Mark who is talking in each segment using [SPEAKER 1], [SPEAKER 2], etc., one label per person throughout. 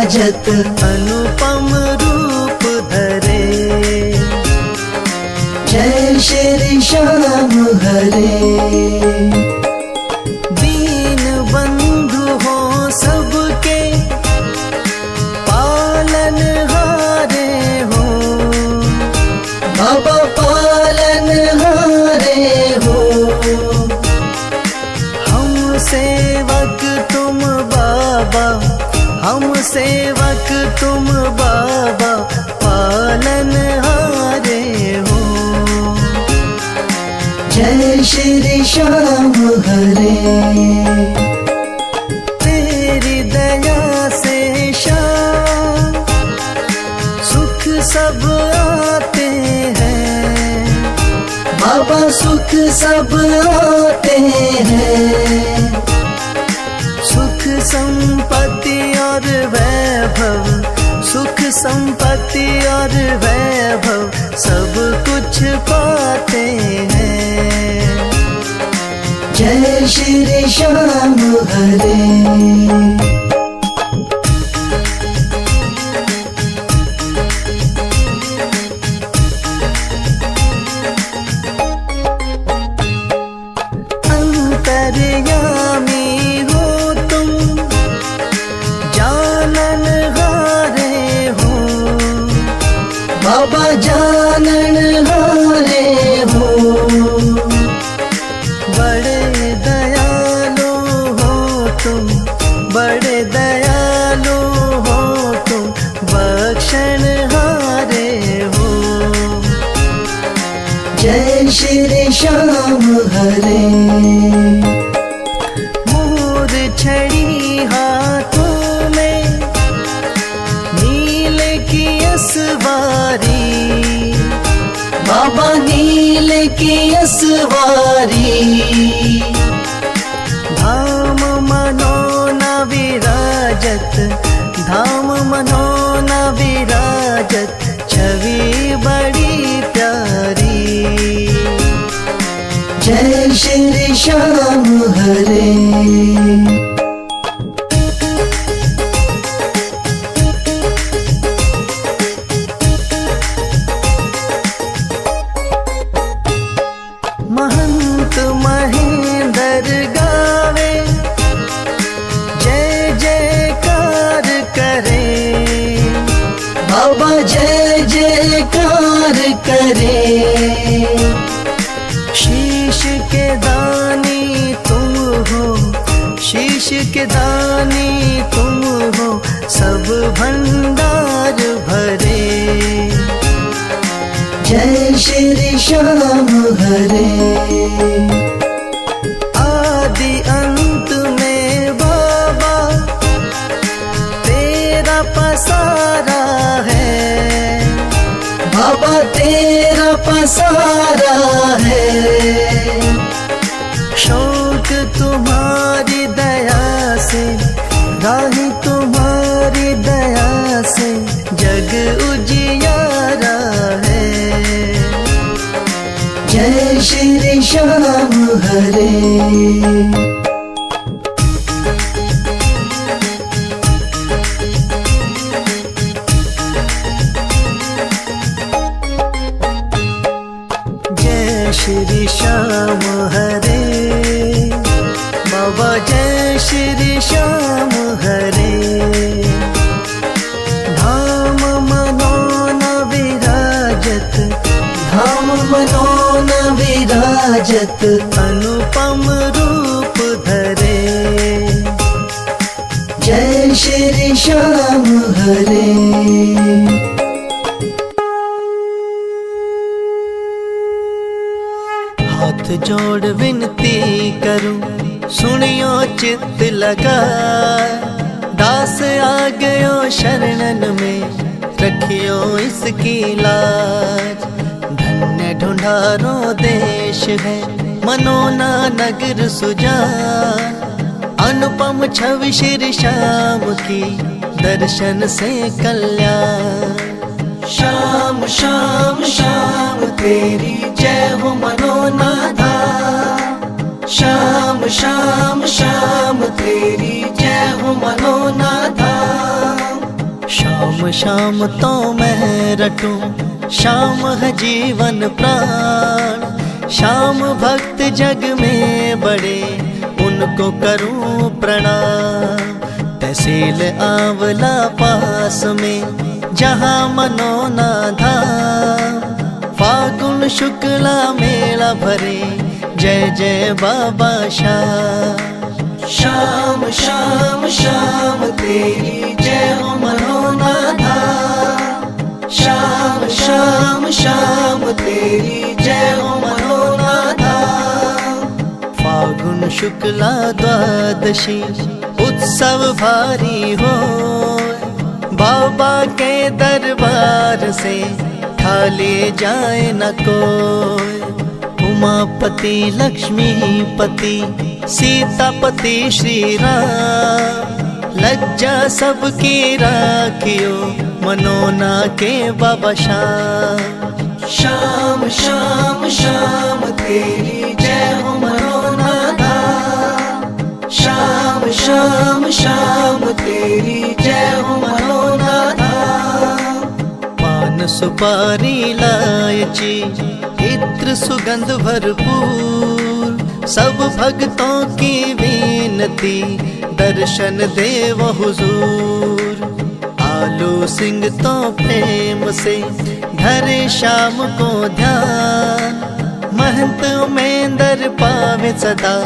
[SPEAKER 1] विराजत अनुपम रूप धरे। जय श्री श्याम हरे। दीन बंधु हो सबके पालन हारे हो। बाबा पालन हारे हो। हम सेवक तुम बाबा, हम सेवक तुम बाबा पालन हारे हो। जय श्री श्याम हरे। तेरी दया से श्याम सुख सब आते हैं। बाबा सुख सब आते हैं। सुख संपत्ति और वैभव, सुख संपत्ति और वैभव सब कुछ पाते हैं। जय श्री श्याम हरे। बाबा जानन हारे हो। बड़े दयालु हो तुम, बड़े दयालु हो तुम, बख्शन हारे हो। जय श्री श्याम हरे। मोर छड़ी हाथों में नील की असवारी। बाबा नील की असवारी। धाम मनोना विराजत, धाम मनोना विराजत, छवि बड़ी प्यारी। जय श्री श्याम हरे। महंत महेंद्र गावे जय जयकार करे। बाबा जय जयकार करे। शीश के दानी तुम हो, शीश के दानी तुम हो, सब भंडार भरे। जय श्री श्याम हरे। आदि अंत में बाबा तेरा पसारा है। बाबा तेरा पसारा है। शौक तुम्हारी दया से, राही तुम्हारी दया से जग उजियारा है। जय श्री श्याम हरे। जय श्री श्याम हरे। बाबा जय श्री श्याम हरे। धाम मनोना विराजत, धाम मनोना विराजत अनुपम रूप धरे। जय श्री श्याम हरे। हाथ जोड़ विनती करूं, सुनियो चित्त लगा। दास आ गयो शरणन में, रखियो इसकी लाज। धन्य ढूंढारो देश है, मनोना नगर सुजान। अनुपम छवि श्री श्याम की, दर्शन से कल्याण। श्याम श्याम श्याम तेरी जय हो मनोना धाम। श्याम श्याम श्याम तेरी जय हो मनोना धाम। शाम शाम तो मैं रटूं, शाम है जीवन प्राण। शाम भक्त जग में बड़े, उनको करूं प्रणाम। तहसील आंवला पास में, जहाँ मनोना धाम। फागुन शुक्ला मेला भरे, जय जय बाबा श्याम। शाम शाम शाम तेरी जय हो मनोना धाम। शाम शाम शाम तेरी जय हो मनोना धाम। फागुन शुक्ला द्वादशी उत्सव भारी हो, बाबा के दरबार से खाली जाए न कोई। उमापति लक्ष्मीपति सीतापति श्री राम, लज्जा सबकी राखियो मनोना के बाबा श्याम। शाम शाम शाम तेरी जय हो मनोना धाम। शाम शाम शाम तेरी जय हो मनोना धाम। पान सुपारी इलायची इत्र सुगंध भरपूर, सब भक्तों की विनती दर्शन देव हुजूर। आलू सिंह तो प्रेम से धरे शाम को ध्यान, महंत उमेंदर पावे सदा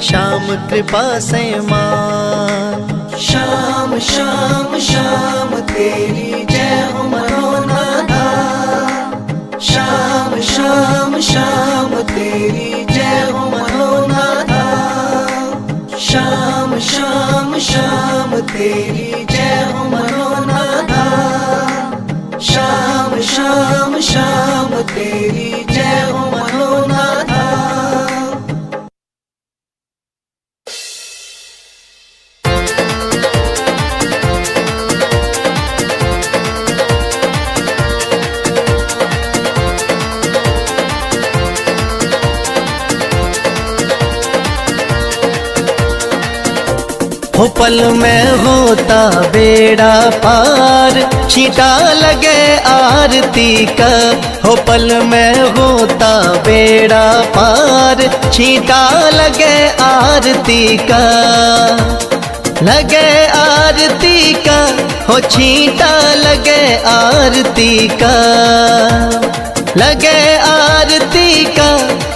[SPEAKER 1] श्याम कृपा से मान। शाम शाम शाम तेरी जय हो मनोना धाम। शाम शाम शाम तेरी जय हो मनोना धाम। शाम शाम शाम तेरी जय हो मनोना धाम। शाम शाम शाम तेरी जय हो मनोना धाम। हो पल में होता बेड़ा पार, छींटा लगे आरती का। हो पल में होता बेड़ा पार, छींटा लगे आरती का। लगे आरती का, हो छींटा लगे आरती का। लगे आरती का,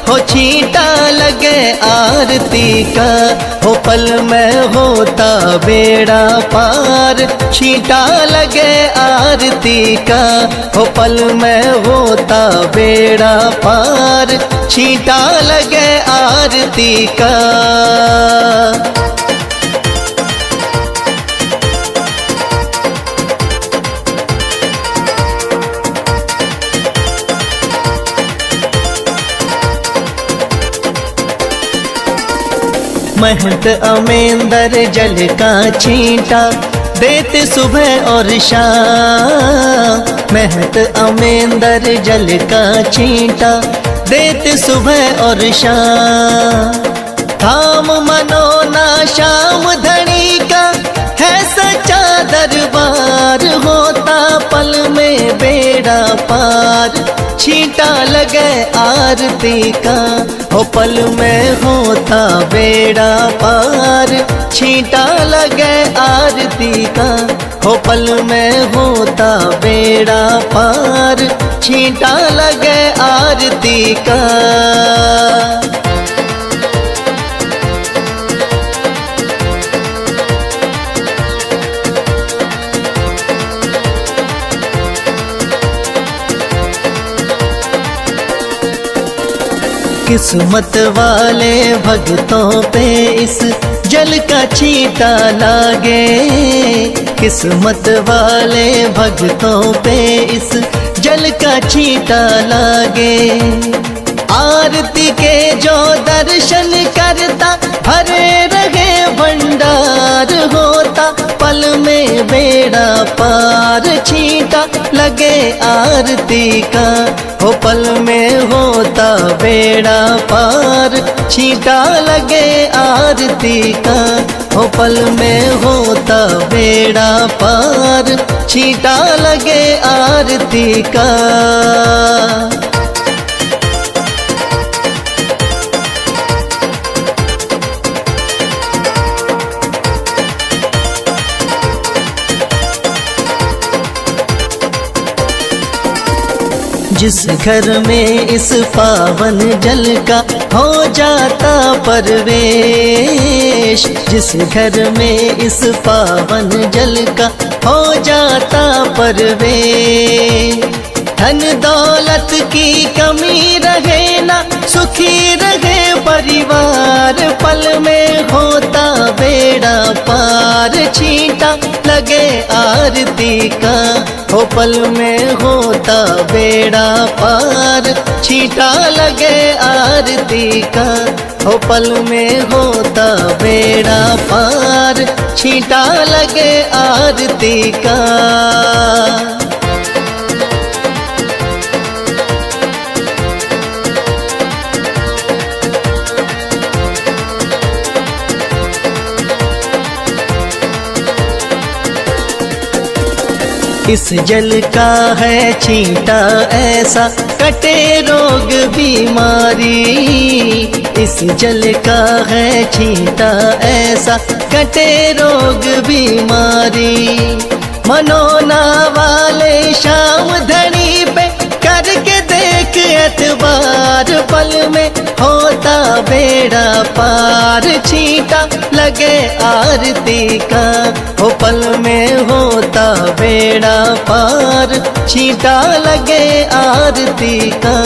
[SPEAKER 1] हो छींटा लगे आरती का। हो पल में होता बेड़ा पार, छींटा लगे आरती का। हो पल में होता बेड़ा पार, छींटा लगे आरती का। महंत अमेंदर जल का छींटा देते सुबह और शाम। महंत अमेंदर जल का छींटा देते सुबह और शाम। धाम मनोना श्याम धनी का है सच्चा दरबार, होता पल में बेड़ा पार, छींटा लगे आरती का। हो पल में होता बेड़ा पार, छींटा लगे आरती का। हो पल में होता बेड़ा पार, छींटा लगे आरती का। किस्मत वाले भक्तों पे इस जल का छींटा लागे। किस्मत वाले भक्तों पे इस जल का छींटा लागे। आरती के जो दर्शन करता भरे रहे भंडार, होता पल में बेड़ा पार, छींटा लगे आरती का। हो पल में होता बेड़ा पार, छींटा लगे आरती का। हो पल में होता बेड़ा पार, छींटा लगे आरती का। जिस घर में इस पावन जल का हो जाता परवेश, जिस घर में इस पावन जल का हो जाता परवेश। धन दौलत की कमी रहे ना, सुखी रहे परिवार, पल में होता बेड़ा पार, छींटा लगे आरती का। हो पल में होता बेड़ा पार, छींटा लगे आरती का। हो पल में होता बेड़ा पार, छींटा लगे आरती का। इस जल का है छींटा ऐसा, कटे रोग बीमारी। इस जल का है छींटा ऐसा, कटे रोग बीमारी। मनोना वाले शाम धनी पे करके देख एतबार, पल में होता बेड़ा पार, छींटा लगे आरती का। हो पल में होता बेड़ा पार, छींटा लगे आरती का।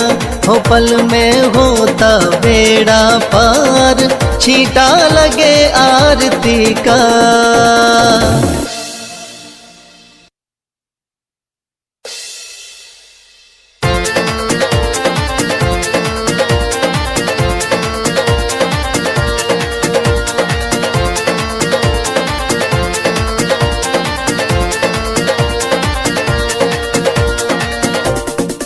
[SPEAKER 1] हो पल में होता बेड़ा पार, छींटा लगे आरती का।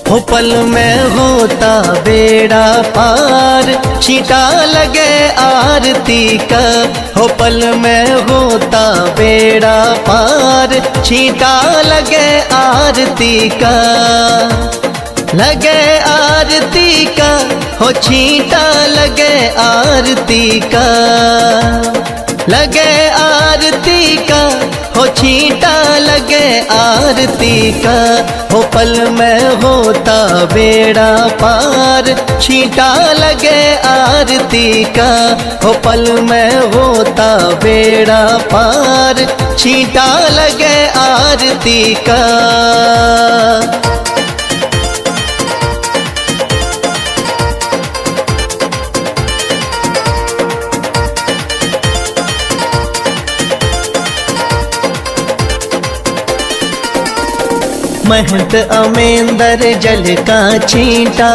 [SPEAKER 1] हो पल में होता बेड़ा पार, छींटा लगे आरती का। हो पल में होता बेड़ा पार, छींटा लगे आरती का। लगे आरती का, हो छींटा लगे आरती का। लगे आरती का, हो छींटा लगे आरती का। हो पल में होता बेड़ा पार, छींटा लगे आरती का। हो पल में होता बेड़ा पार, छींटा लगे आरती का। महंत अमेंदर जल का छींटा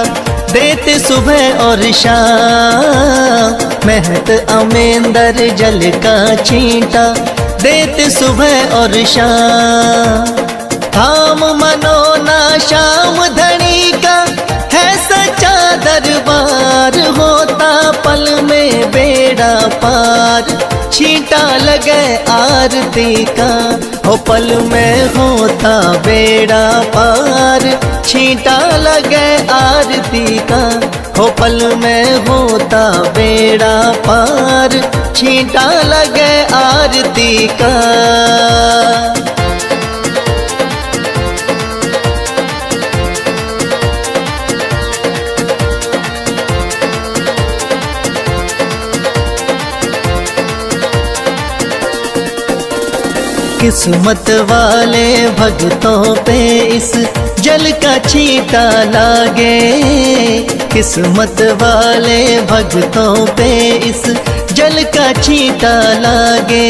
[SPEAKER 1] देते सुबह और शाम। महंत अमेंदर जल का छींटा देते सुबह और शाम। धाम मनोना श्याम धनी का है सच्चा दरबार, होता पल में बेड़ा पार, छींटा लगे आरती का। हो पल में होता बेड़ा पार, छींटा लगे आरती का। हो पल में होता बेड़ा पार, छींटा लगे आरती का। किस्मत वाले भक्तों पे इस जल का छींटा लागे। किस्मत वाले भक्तों पे इस जल का छींटा लागे।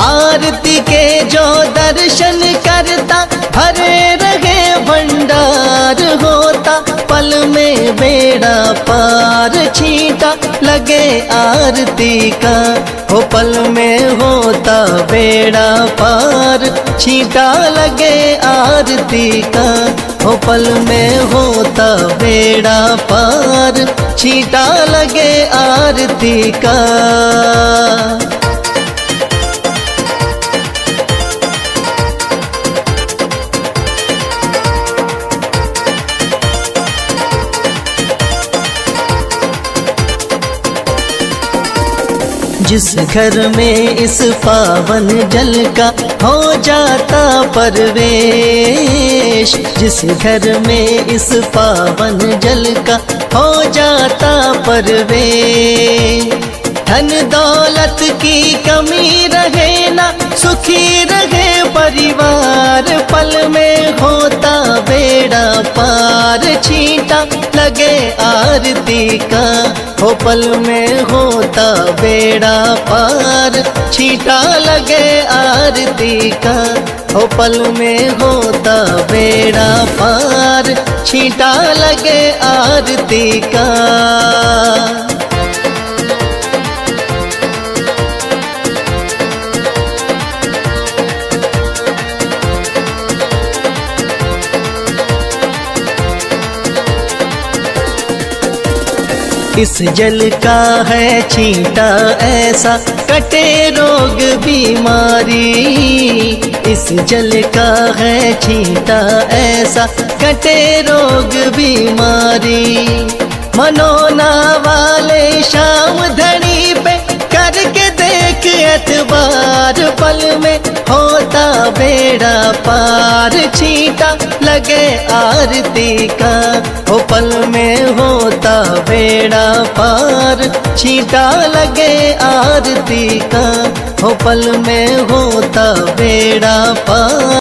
[SPEAKER 1] आरती के जो दर्शन करता भरे रहे भंडार, होता पल में बेड़ा पार, छींटा लगे आरती का। हो पल में होता बेड़ा पार, छींटा लगे आरती का। हो हो पल में होता बेड़ा पार, छींटा लगे आरती का। जिस घर में इस पावन जल का हो जाता परवेश, जिस घर में इस पावन जल का हो जाता परवेश, धन दौलत की कमी रहे ना, सुखी रहे परिवार, पल में होता बेड़ा पार, छींटा लगे आरती का। हो पल में होता बेड़ा पार, छींटा लगे आरती का। हो पल में होता बेड़ा पार, छींटा लगे आरती का। इस जल का है छींटा ऐसा, कटे रोग बीमारी। इस जल का है छींटा ऐसा, कटे रोग बीमारी। मनोना वाले शाम धनी पे करके देख एतबार, पल में होता बेड़ा पार, छींटा लगे आरती का। हो पल में होता बेड़ा पार, छींटा लगे आरती का। हो पल में होता बेड़ा पार।